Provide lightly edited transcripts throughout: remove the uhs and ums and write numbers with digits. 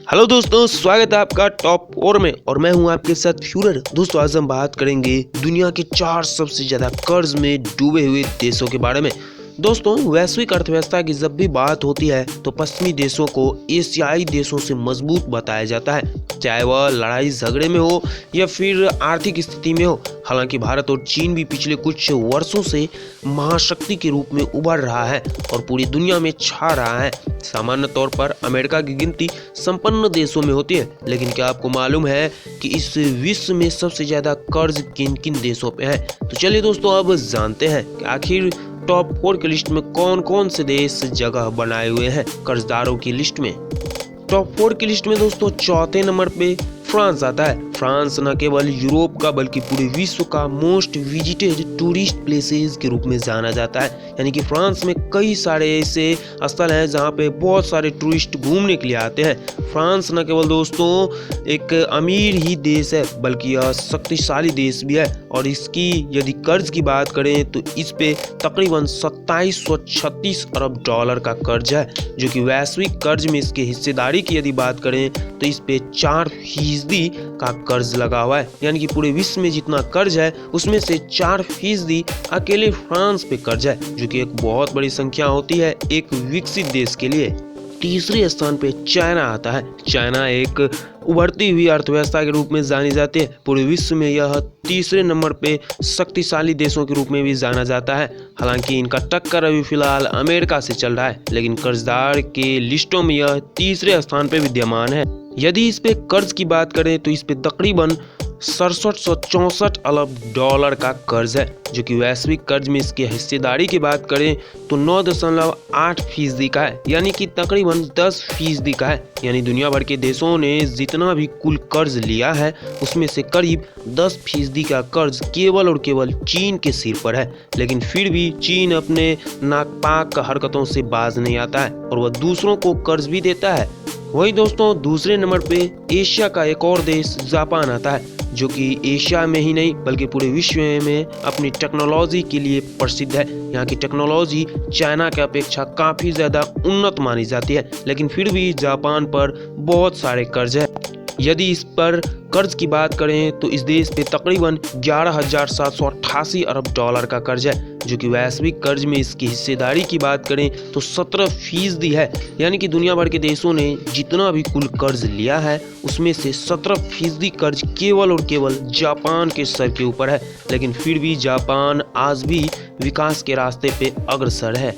Hello दोस्तों, स्वागत है आपका टॉप 4 में और मैं हूं आपके साथ फ्यूरर। दोस्तों आज हम बात करेंगे दुनिया के 4 सबसे ज्यादा कर्ज में डूबे हुए देशों के बारे में। दोस्तों वैश्विक अर्थव्यवस्था की जब भी बात होती है तो पश्चिमी देशों को एशियाई देशों से मजबूत बताया जाता है, चाहे वह लड़ाई झगड़े में हो या फिर आर्थिक स्थिति में हो। हालांकि भारत और चीन भी पिछले कुछ वर्षों से महाशक्ति के रूप में उभर रहा है और पूरी दुनिया में छा रहा है। सामान्य तौर पर अमेरिका की गिनती संपन्न देशों में होती है, लेकिन क्या आपको मालूम है कि इस विश्व में सबसे ज्यादा कर्ज किन किन देशों पे है? तो चलिए दोस्तों अब जानते हैं कि आखिर टॉप 4 की लिस्ट में कौन कौन से देश जगह बनाए हुए हैं कर्जदारों की लिस्ट में। टॉप 4 की लिस्ट में दोस्तों चौथे नंबर पे फ्रांस आता है। फ्रांस न केवल यूरोप का बल्कि पूरे विश्व का मोस्ट विजिटेड टूरिस्ट प्लेसेस के रूप में जाना जाता है, यानी कि फ्रांस में कई सारे ऐसे स्थल हैं जहां पे बहुत सारे टूरिस्ट घूमने के लिए आते हैं। फ्रांस न केवल दोस्तों एक अमीर ही देश है बल्कि यह शक्तिशाली देश भी है और इसकी यदि कर्ज की बात करें तो इस पे तकरीबन 2736 अरब डॉलर का कर्ज है, जो कि वैश्विक कर्ज में इसके हिस्सेदारी की यदि बात करें तो इस पे 4% का कर्ज लगा हुआ है। यानी कि पूरे विश्व में जितना कर्ज है उसमें से 4% अकेले फ्रांस पे कर्ज है, जो कि एक बहुत बड़ी संख्या होती है एक विकसित देश के लिए। तीसरे स्थान पे चाइना आता है। चाइना एक उभरती हुई अर्थव्यवस्था के रूप में जानी जाती है। पूरे विश्व में यह तीसरे नंबर पे शक्तिशाली देशों के रूप में भी जाना जाता है। हालांकि इनका टक्कर अभी फिलहाल अमेरिका से चल रहा है, लेकिन कर्जदार के लिस्टों में यह तीसरे स्थान पे विद्यमान है। यदि इस पे कर्ज की बात करें तो इस पे तकरीबन 6764 अरब डॉलर का कर्ज है, जो कि वैश्विक कर्ज में इसकी हिस्सेदारी की बात करें तो 9.8% का है, यानी कि तकरीबन 10% का है। यानी दुनिया भर के देशों ने जितना भी कुल कर्ज लिया है उसमें से करीब 10% का कर्ज केवल और केवल चीन के सिर पर है। लेकिन फिर भी चीन अपने नापाक हरकतों से बाज नहीं आता है और वह दूसरों को कर्ज भी देता है। वही दोस्तों दूसरे नंबर पे एशिया का एक और देश जापान आता है, जो कि एशिया में ही नहीं बल्कि पूरे विश्व में अपनी टेक्नोलॉजी के लिए प्रसिद्ध है। यहाँ की टेक्नोलॉजी चाइना के अपेक्षा काफी ज्यादा उन्नत मानी जाती है, लेकिन फिर भी जापान पर बहुत सारे कर्ज है। यदि इस पर कर्ज की बात करें तो इस देश पे तकरीबन 11,788 अरब डॉलर का कर्ज है, जो कि वैश्विक कर्ज में इसकी हिस्सेदारी की बात करें तो 17% है। यानी कि दुनिया भर के देशों ने जितना भी कुल कर्ज लिया है उसमें से 17% कर्ज केवल और केवल जापान के सर के ऊपर है। लेकिन फिर भी जापान आज भी विकास के रास्ते पे अग्रसर है।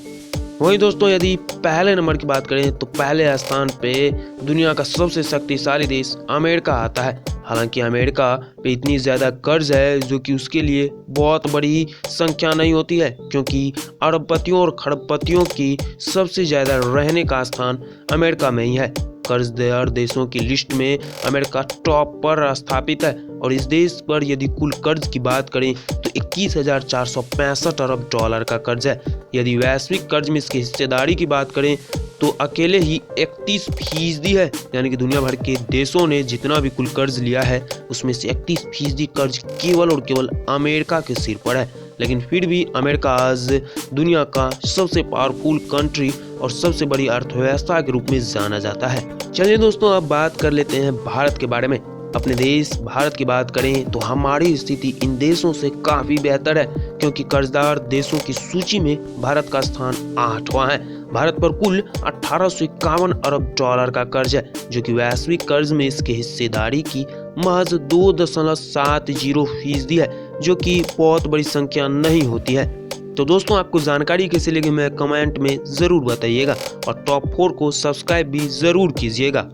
वही दोस्तों यदि पहले नंबर की बात करें तो पहले स्थान पे दुनिया का सबसे शक्तिशाली देश अमेरिका आता है। हालांकि अमेरिका पे इतनी ज़्यादा कर्ज है जो कि उसके लिए बहुत बड़ी संख्या नहीं होती है, क्योंकि अरबपतियों और खरबपतियों की सबसे ज़्यादा रहने का स्थान अमेरिका में ही है। कर्जदार देशों की लिस्ट में अमेरिका टॉप पर स्थापित है और इस देश पर यदि कुल कर्ज की बात करें तो 21,465 अरब डॉलर का कर्ज है। यदि वैश्विक कर्ज में इसकी हिस्सेदारी की बात करें तो अकेले ही 31% है। यानी कि दुनिया भर के देशों ने जितना भी कुल कर्ज लिया है उसमें से 31% कर्ज केवल और केवल अमेरिका के सिर पर है। लेकिन फिर भी अमेरिका आज दुनिया का सबसे पावरफुल कंट्री और सबसे बड़ी अर्थव्यवस्था के रूप में जाना जाता है। चलिए दोस्तों अब बात कर लेते हैं भारत के बारे में। अपने देश भारत की बात करें तो हमारी स्थिति इन देशों से काफी बेहतर है, क्योंकि कर्जदार देशों की सूची में भारत का स्थान 8वां है। भारत पर कुल 1851 अरब डॉलर का कर्ज है, जो कि वैश्विक कर्ज में इसके हिस्सेदारी की महज 2.70% है, जो कि बहुत बड़ी संख्या नहीं होती है। तो दोस्तों आपको जानकारी कैसे लगी मैं कमेंट में जरूर बताइएगा और टॉप 4 को सब्सक्राइब भी जरूर कीजिएगा।